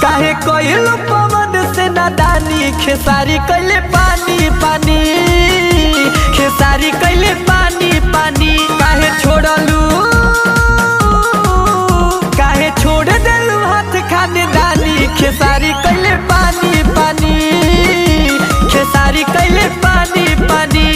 काहे कोइलू पवन से नादानी खेसारी कैले पानी पानी खेसारी कैले पानी पानी काहे छोड़ देलू हाथ खाने दानी खेसारी कैले पानी पानी खेसारी कैले पानी पानी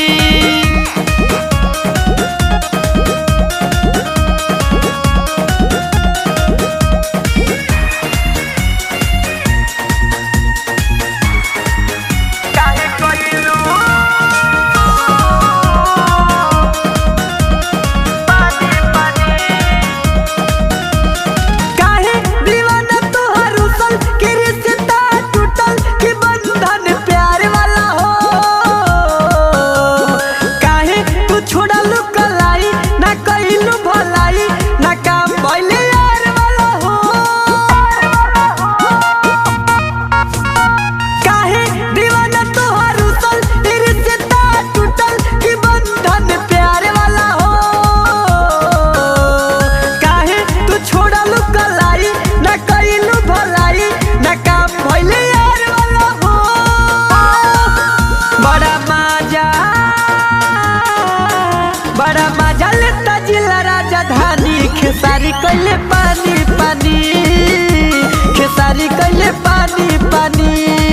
बड़ा मजा लेता जिला राजधानी खेसारी कैले पानी पानी खेसारी कैले पानी पानी।